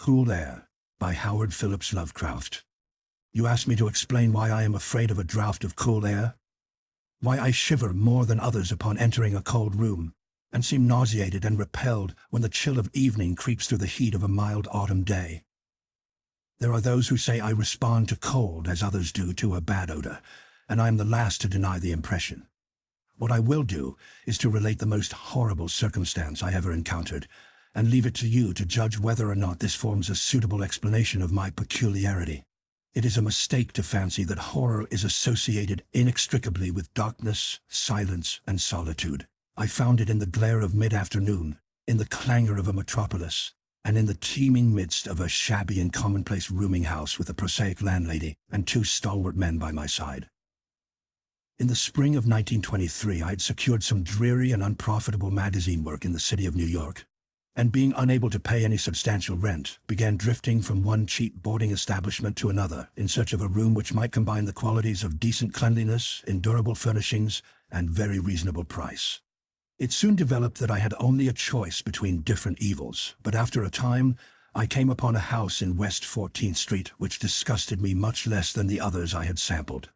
Cool Air by Howard Phillips Lovecraft. You ask me to explain why I am afraid of a draught of cool air? Why I shiver more than others upon entering a cold room, and seem nauseated and repelled when the chill of evening creeps through the heat of a mild autumn day. There are those who say I respond to cold as others do to a bad odor, and I am the last to deny the impression. What I will do is to relate the most horrible circumstance I ever encountered, and leave it to you to judge whether or not this forms a suitable explanation of my peculiarity. It is a mistake to fancy that horror is associated inextricably with darkness, silence, and solitude. I found it in the glare of mid-afternoon, in the clangor of a metropolis, and in the teeming midst of a shabby and commonplace rooming house with a prosaic landlady and two stalwart men by my side. In the spring of 1923, I had secured some dreary and unprofitable magazine work in the city of New York, and being unable to pay any substantial rent, began drifting from one cheap boarding establishment to another in search of a room which might combine the qualities of decent cleanliness, endurable furnishings, and very reasonable price. It soon developed that I had only a choice between different evils, but after a time, I came upon a house in West 14th Street which disgusted me much less than the others I had sampled.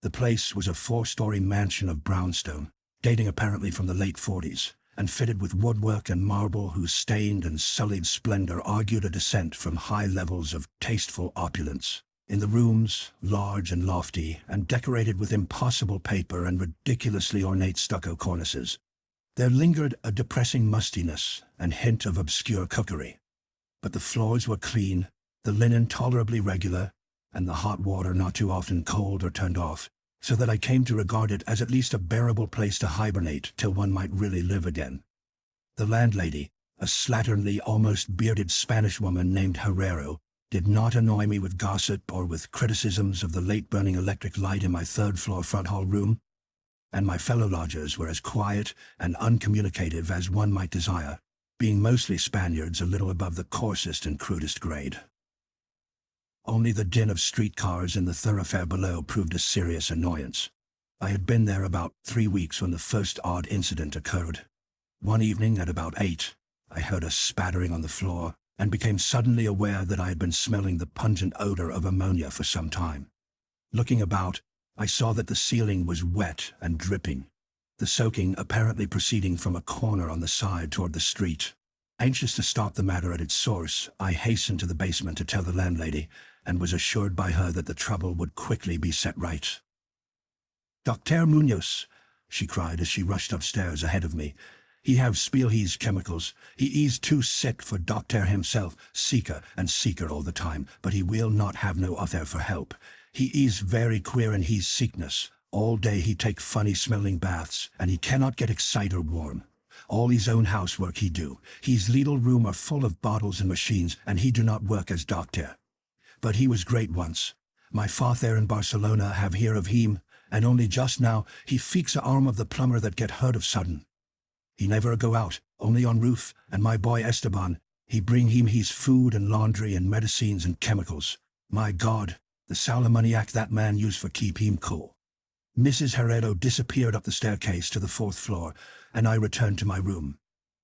The place was a 4-story mansion of brownstone, dating apparently from the late 40s, and fitted with woodwork and marble whose stained and sullied splendor argued a descent from high levels of tasteful opulence. In the rooms, large and lofty, and decorated with impossible paper and ridiculously ornate stucco cornices, there lingered a depressing mustiness and hint of obscure cookery. But the floors were clean, the linen tolerably regular, and the hot water not too often cold or turned off, so that I came to regard it as at least a bearable place to hibernate till one might really live again. The landlady, a slatternly, almost bearded Spanish woman named Herrero, did not annoy me with gossip or with criticisms of the late-burning electric light in my third-floor front hall room, and my fellow lodgers were as quiet and uncommunicative as one might desire, being mostly Spaniards a little above the coarsest and crudest grade. Only the din of streetcars in the thoroughfare below proved a serious annoyance. I had been there about 3 weeks when the first odd incident occurred. One evening at about 8, I heard a spattering on the floor and became suddenly aware that I had been smelling the pungent odor of ammonia for some time. Looking about, I saw that the ceiling was wet and dripping, the soaking apparently proceeding from a corner on the side toward the street. Anxious to stop the matter at its source, I hastened to the basement to tell the landlady, and was assured by her that the trouble would quickly be set right. "Dr. Muñoz," she cried as she rushed upstairs ahead of me. "He have spill his chemicals. He is too sick for doctor himself, seeker and seeker all the time, but he will not have no other for help. He is very queer in his sickness. All day he take funny-smelling baths, and he cannot get excited or warm. All his own housework he do. His little room are full of bottles and machines, and he do not work as doctor. But he was great once. My father in Barcelona have hear of him, and only just now he fix a arm of the plumber that get hurt of sudden. He never go out, only on roof, and my boy Esteban, he bring him his food and laundry and medicines and chemicals. My God, the salamaniac that man use for keep him cool." Mrs. Herrero disappeared up the staircase to the 4th floor, and I returned to my room.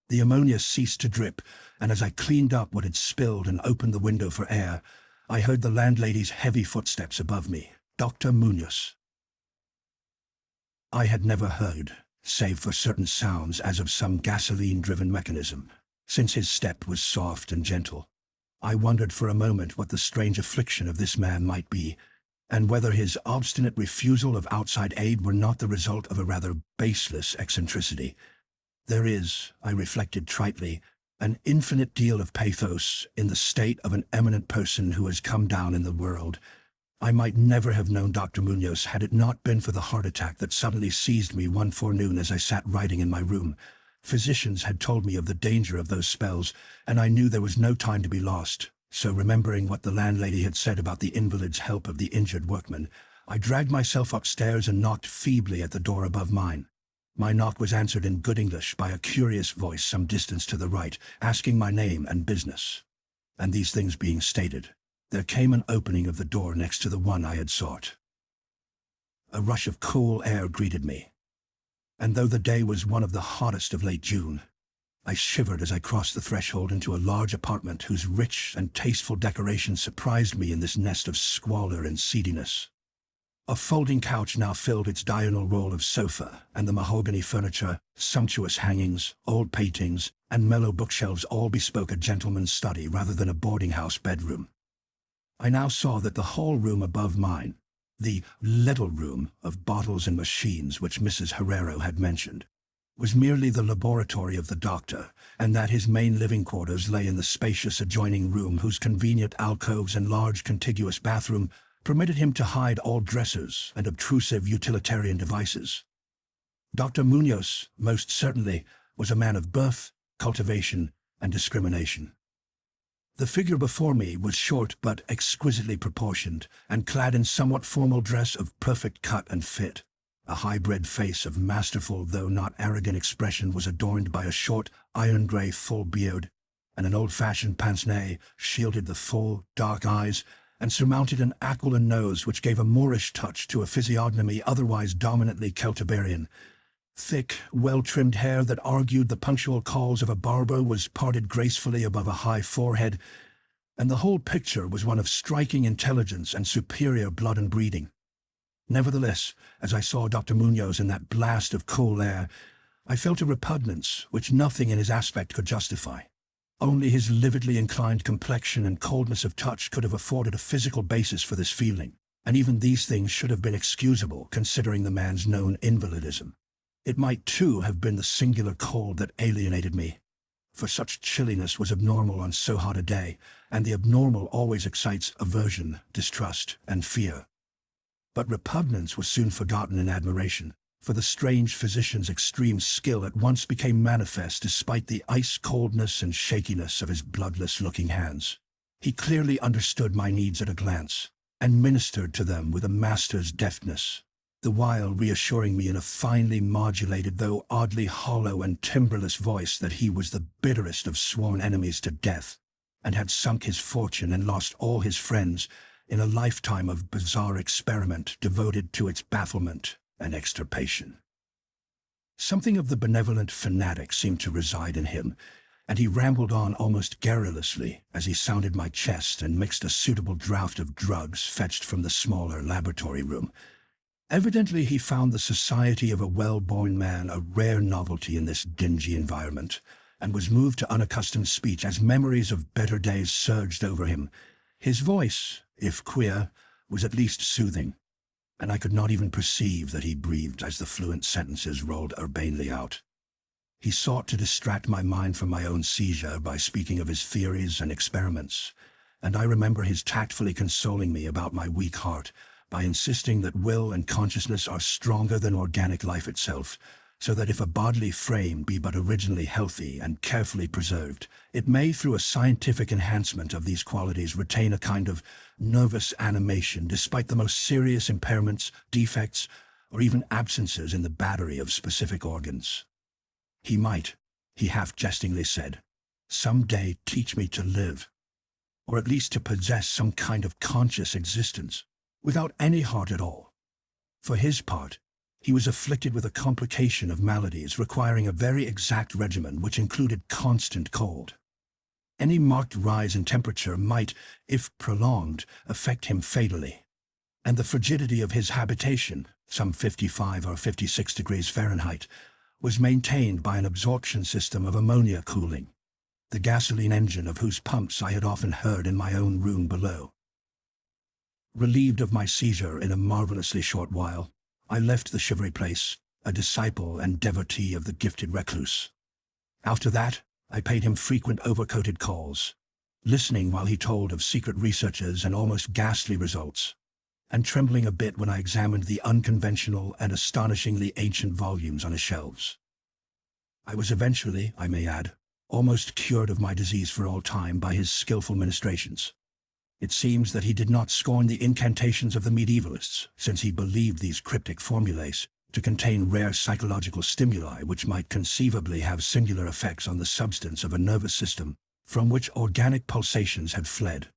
The ammonia ceased to drip, and as I cleaned up what had spilled and opened the window for air, I heard the landlady's heavy footsteps above me. Dr. Muñoz. I had never heard, save for certain sounds as of some gasoline-driven mechanism, since his step was soft and gentle. I wondered for a moment what the strange affliction of this man might be, and whether his obstinate refusal of outside aid were not the result of a rather baseless eccentricity. There is, I reflected tritely, an infinite deal of pathos in the state of an eminent person who has come down in the world. I might never have known Dr. Muñoz had it not been for the heart attack that suddenly seized me one forenoon as I sat writing in my room. Physicians had told me of the danger of those spells, and I knew there was no time to be lost. So remembering what the landlady had said about the invalid's help of the injured workman, I dragged myself upstairs and knocked feebly at the door above mine. My knock was answered in good English by a curious voice some distance to the right, asking my name and business. And these things being stated, there came an opening of the door next to the one I had sought. A rush of cool air greeted me, and though the day was one of the hottest of late June, I shivered as I crossed the threshold into a large apartment whose rich and tasteful decoration surprised me in this nest of squalor and seediness. A folding couch now filled its diagonal roll of sofa, and the mahogany furniture, sumptuous hangings, old paintings, and mellow bookshelves all bespoke a gentleman's study rather than a boarding-house bedroom. I now saw that the whole room above mine, the little room of bottles and machines which Mrs. Herrero had mentioned, was merely the laboratory of the doctor, and that his main living quarters lay in the spacious adjoining room whose convenient alcoves and large contiguous bathroom permitted him to hide all dressers and obtrusive utilitarian devices. Dr. Muñoz, most certainly, was a man of birth, cultivation, and discrimination. The figure before me was short but exquisitely proportioned, and clad in somewhat formal dress of perfect cut and fit. A hybrid face of masterful though not arrogant expression was adorned by a short, iron-gray full beard, and an old-fashioned pince-nez shielded the full, dark eyes, and surmounted an aquiline nose which gave a Moorish touch to a physiognomy otherwise dominantly Celtiberian. Thick, well-trimmed hair that argued the punctual calls of a barber was parted gracefully above a high forehead, and the whole picture was one of striking intelligence and superior blood and breeding. Nevertheless, as I saw Dr. Muñoz in that blast of cool air, I felt a repugnance which nothing in his aspect could justify. Only his lividly inclined complexion and coldness of touch could have afforded a physical basis for this feeling, and even these things should have been excusable considering the man's known invalidism. It might, too, have been the singular cold that alienated me, for such chilliness was abnormal on so hot a day, and the abnormal always excites aversion, distrust, and fear. But repugnance was soon forgotten in admiration, for the strange physician's extreme skill at once became manifest despite the ice-coldness and shakiness of his bloodless-looking hands. He clearly understood my needs at a glance, and ministered to them with a master's deftness, the while reassuring me in a finely modulated though oddly hollow and timbreless voice that he was the bitterest of sworn enemies to death, and had sunk his fortune and lost all his friends in a lifetime of bizarre experiment devoted to its bafflement and extirpation. Something of the benevolent fanatic seemed to reside in him, and he rambled on almost garrulously as he sounded my chest and mixed a suitable draught of drugs fetched from the smaller laboratory room. Evidently he found the society of a well-born man a rare novelty in this dingy environment, and was moved to unaccustomed speech as memories of better days surged over him. His voice, if queer, was at least soothing, and I could not even perceive that he breathed as the fluent sentences rolled urbanely out. He sought to distract my mind from my own seizure by speaking of his theories and experiments, and I remember his tactfully consoling me about my weak heart by insisting that will and consciousness are stronger than organic life itself, so that if a bodily frame be but originally healthy and carefully preserved, it may, through a scientific enhancement of these qualities, retain a kind of nervous animation despite the most serious impairments, defects, or even absences in the battery of specific organs. He might, he half-jestingly said, some day teach me to live, or at least to possess some kind of conscious existence, without any heart at all. For his part, he was afflicted with a complication of maladies requiring a very exact regimen which included constant cold. Any marked rise in temperature might, if prolonged, affect him fatally, and the frigidity of his habitation, some 55 or 56 degrees Fahrenheit, was maintained by an absorption system of ammonia cooling, the gasoline engine of whose pumps I had often heard in my own room below. Relieved of my seizure in a marvelously short while, I left the shivery place, a disciple and devotee of the gifted recluse. After that, I paid him frequent overcoated calls, listening while he told of secret researches and almost ghastly results, and trembling a bit when I examined the unconventional and astonishingly ancient volumes on his shelves. I was eventually, I may add, almost cured of my disease for all time by his skillful ministrations. It seems that he did not scorn the incantations of the medievalists, since he believed these cryptic formulas to contain rare psychological stimuli which might conceivably have singular effects on the substance of a nervous system from which organic pulsations had fled.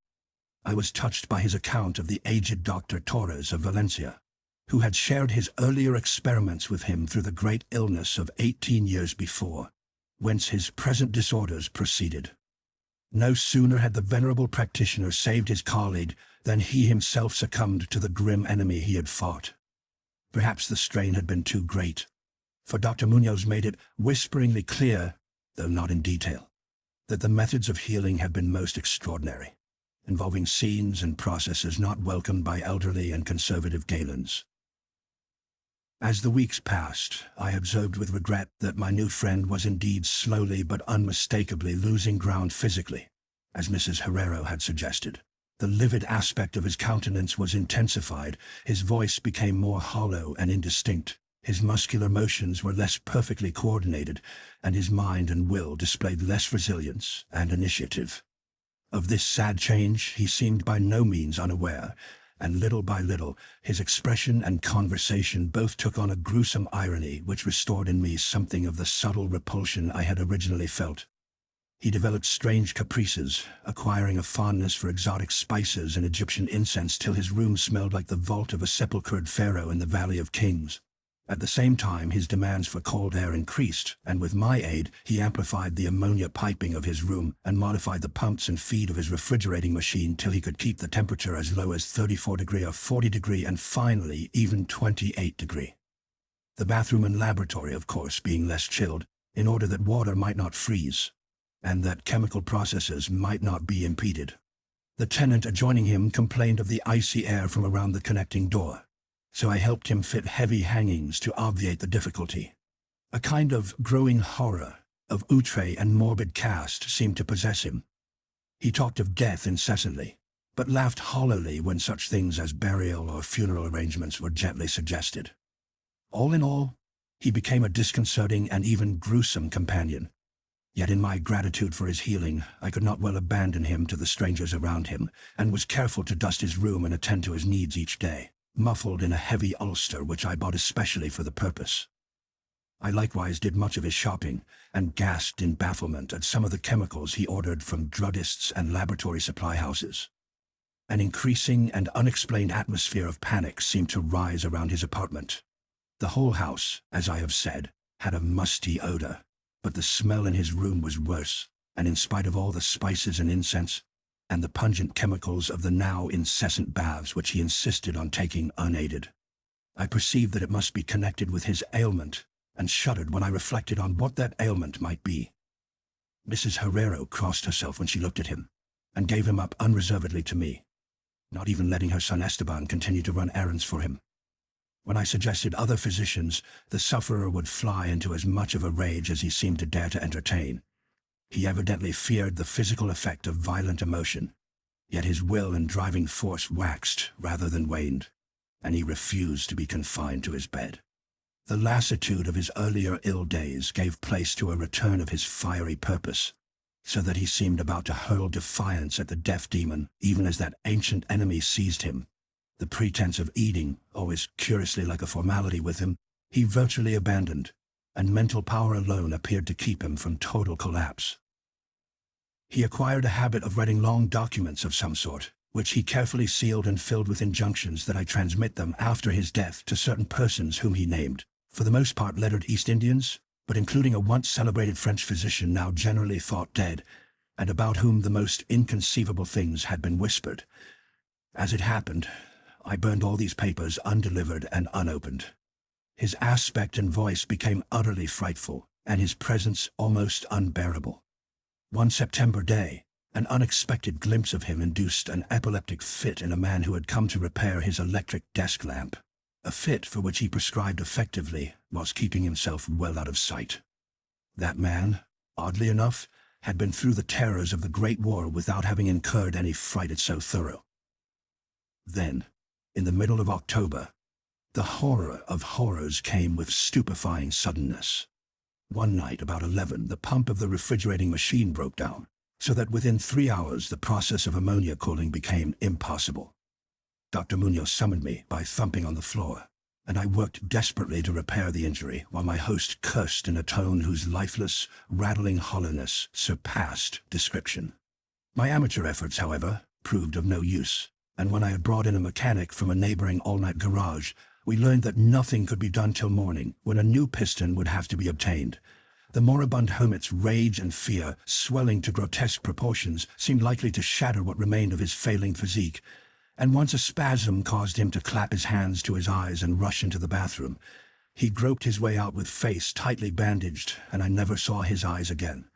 I was touched by his account of the aged Dr. Torres of Valencia, who had shared his earlier experiments with him through the great illness of 18 years before, whence his present disorders proceeded. No sooner had the venerable practitioner saved his colleague than he himself succumbed to the grim enemy he had fought. Perhaps the strain had been too great, for Dr. Muñoz made it whisperingly clear, though not in detail, that the methods of healing had been most extraordinary, involving scenes and processes not welcomed by elderly and conservative Galens. As the weeks passed, I observed with regret that my new friend was indeed slowly but unmistakably losing ground physically, as Mrs. Herrero had suggested. The livid aspect of his countenance was intensified, his voice became more hollow and indistinct, his muscular motions were less perfectly coordinated, and his mind and will displayed less resilience and initiative. Of this sad change he seemed by no means unaware, and little by little his expression and conversation both took on a gruesome irony which restored in me something of the subtle repulsion I had originally felt. He developed strange caprices, acquiring a fondness for exotic spices and Egyptian incense till his room smelled like the vault of a sepulchred pharaoh in the Valley of Kings. At the same time, his demands for cold air increased, and with my aid, he amplified the ammonia piping of his room and modified the pumps and feed of his refrigerating machine till he could keep the temperature as low as 34° or 40° and finally even 28°. The bathroom and laboratory, of course, being less chilled, in order that water might not freeze, and that chemical processes might not be impeded. The tenant adjoining him complained of the icy air from around the connecting door, so I helped him fit heavy hangings to obviate the difficulty. A kind of growing horror of outre and morbid caste seemed to possess him. He talked of death incessantly, but laughed hollowly when such things as burial or funeral arrangements were gently suggested. All in all, he became a disconcerting and even gruesome companion. Yet in my gratitude for his healing, I could not well abandon him to the strangers around him, and was careful to dust his room and attend to his needs each day, muffled in a heavy ulster which I bought especially for the purpose. I likewise did much of his shopping, and gasped in bafflement at some of the chemicals he ordered from druggists and laboratory supply houses. An increasing and unexplained atmosphere of panic seemed to rise around his apartment. The whole house, as I have said, had a musty odor, but the smell in his room was worse, and in spite of all the spices and incense, and the pungent chemicals of the now incessant baths which he insisted on taking unaided, I perceived that it must be connected with his ailment, and shuddered when I reflected on what that ailment might be. Mrs. Herrero crossed herself when she looked at him, and gave him up unreservedly to me, not even letting her son Esteban continue to run errands for him. When I suggested other physicians, the sufferer would fly into as much of a rage as he seemed to dare to entertain. He evidently feared the physical effect of violent emotion, yet his will and driving force waxed rather than waned, and he refused to be confined to his bed. The lassitude of his earlier ill days gave place to a return of his fiery purpose, so that he seemed about to hurl defiance at the death demon, even as that ancient enemy seized him. The pretense of eating, always curiously like a formality with him, he virtually abandoned, and mental power alone appeared to keep him from total collapse. He acquired a habit of writing long documents of some sort, which he carefully sealed and filled with injunctions that I transmit them after his death to certain persons whom he named, for the most part lettered East Indians, but including a once celebrated French physician now generally thought dead, and about whom the most inconceivable things had been whispered. As it happened, I burned all these papers undelivered and unopened. His aspect and voice became utterly frightful, and his presence almost unbearable. One September day, an unexpected glimpse of him induced an epileptic fit in a man who had come to repair his electric desk lamp, a fit for which he prescribed effectively whilst keeping himself well out of sight. That man, oddly enough, had been through the terrors of the Great War without having incurred any fright so thorough. Then, in the middle of October, the horror of horrors came with stupefying suddenness. One night about 11, the pump of the refrigerating machine broke down, so that within 3 hours the process of ammonia cooling became impossible. Dr. Muñoz summoned me by thumping on the floor, and I worked desperately to repair the injury while my host cursed in a tone whose lifeless, rattling hollowness surpassed description. My amateur efforts, however, proved of no use, and when I had brought in a mechanic from a neighboring all-night garage, we learned that nothing could be done till morning, when a new piston would have to be obtained, The moribund hermit's rage and fear, swelling to grotesque proportions, seemed likely to shatter what remained of his failing physique, and once a spasm caused him to clap his hands to his eyes and rush into the bathroom. He groped his way out with face tightly bandaged, and I never saw his eyes again.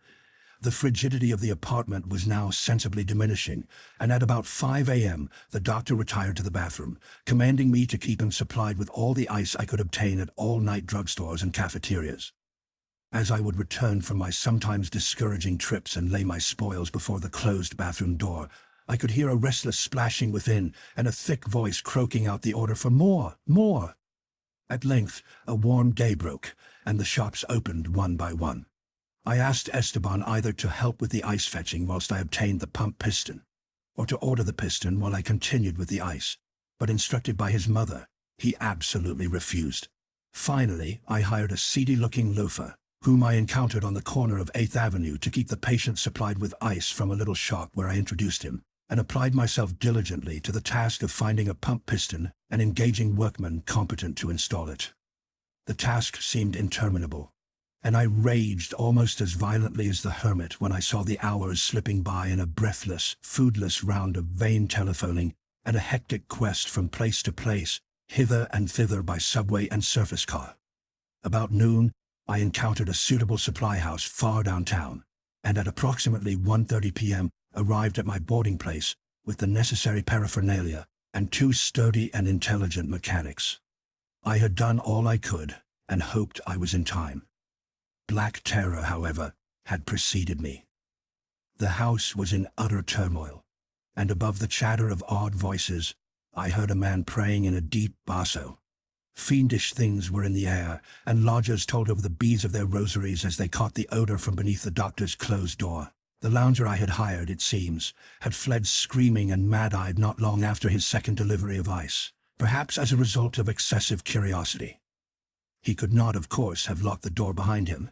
The frigidity of the apartment was now sensibly diminishing, and at about 5 a.m. the doctor retired to the bathroom, commanding me to keep him supplied with all the ice I could obtain at all-night drugstores and cafeterias. As I would return from my sometimes discouraging trips and lay my spoils before the closed bathroom door, I could hear a restless splashing within and a thick voice croaking out the order for more, more. At length, a warm day broke, and the shops opened one by one. I asked Esteban either to help with the ice fetching whilst I obtained the pump piston, or to order the piston while I continued with the ice, but instructed by his mother, he absolutely refused. Finally, I hired a seedy-looking loafer, whom I encountered on the corner of 8th Avenue to keep the patient supplied with ice from a little shop where I introduced him, and applied myself diligently to the task of finding a pump piston and engaging workmen competent to install it. The task seemed interminable, and I raged almost as violently as the hermit when I saw the hours slipping by in a breathless, foodless round of vain telephoning and a hectic quest from place to place, hither and thither by subway and surface car. About noon, I encountered a suitable supply house far downtown, and at approximately 1:30 p.m. arrived at my boarding place with the necessary paraphernalia and 2 sturdy and intelligent mechanics. I had done all I could and hoped I was in time. Black terror, however, had preceded me. The house was in utter turmoil, and above the chatter of odd voices, I heard a man praying in a deep basso. Fiendish things were in the air, and lodgers told over the beads of their rosaries as they caught the odor from beneath the doctor's closed door. The lounger I had hired, it seems, had fled screaming and mad-eyed not long after his second delivery of ice, perhaps as a result of excessive curiosity. He could not, of course, have locked the door behind him,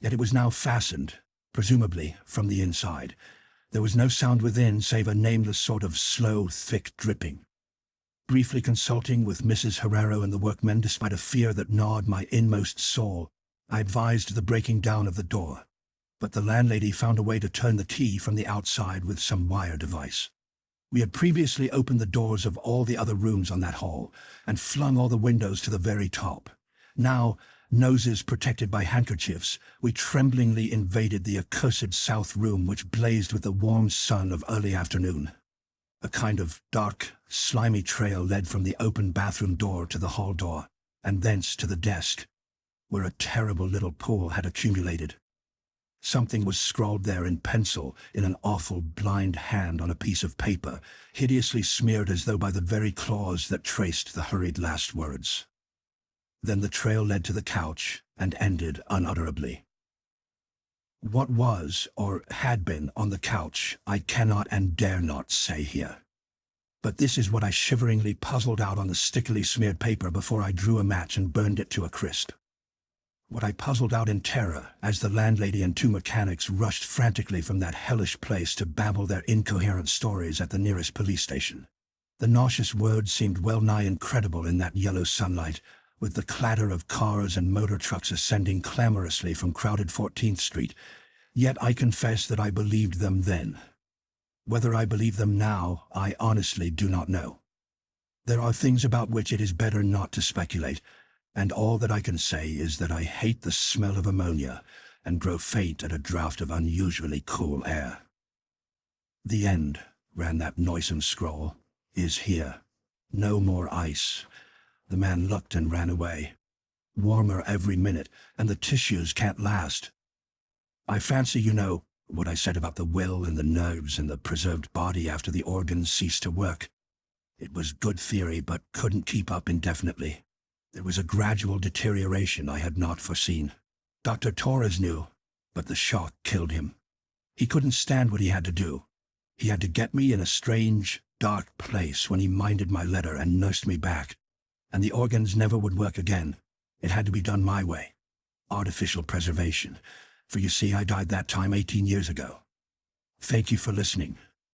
yet it was now fastened, presumably from the inside. There was no sound within save a nameless sort of slow, thick dripping. Briefly consulting with Mrs. Herrero and the workmen, despite a fear that gnawed my inmost soul, I advised the breaking down of the door, but the landlady found a way to turn the key from the outside with some wire device. We had previously opened the doors of all the other rooms on that hall, and flung all the windows to the very top. Now, noses protected by handkerchiefs, we tremblingly invaded the accursed south room which blazed with the warm sun of early afternoon. A kind of dark, slimy trail led from the open bathroom door to the hall door, and thence to the desk, where a terrible little pool had accumulated. Something was scrawled there in pencil in an awful blind hand on a piece of paper, hideously smeared as though by the very claws that traced the hurried last words. Then the trail led to the couch and ended unutterably. What was, or had been, on the couch, I cannot and dare not say here. But this is what I shiveringly puzzled out on the stickily smeared paper before I drew a match and burned it to a crisp. What I puzzled out in terror as the landlady and 2 mechanics rushed frantically from that hellish place to babble their incoherent stories at the nearest police station. The nauseous words seemed well-nigh incredible in that yellow sunlight, with the clatter of cars and motor trucks ascending clamorously from crowded 14th Street, yet I confess that I believed them then. Whether I believe them now, I honestly do not know. There are things about which it is better not to speculate, and all that I can say is that I hate the smell of ammonia and grow faint at a draught of unusually cool air. "The end," ran that noisome scrawl, "is here. No more ice." The man looked and ran away. "Warmer every minute, and the tissues can't last." I fancy you know what I said about the will and the nerves and the preserved body after the organs ceased to work. It was good theory, but couldn't keep up indefinitely. There was a gradual deterioration I had not foreseen. Dr. Torres knew, but the shock killed him. He couldn't stand what he had to do. He had to get me in a strange, dark place when he minded my letter and nursed me back. And the organs never would work again. It had to be done my way. Artificial preservation. For you see, I died that time 18 years ago. Thank you for listening.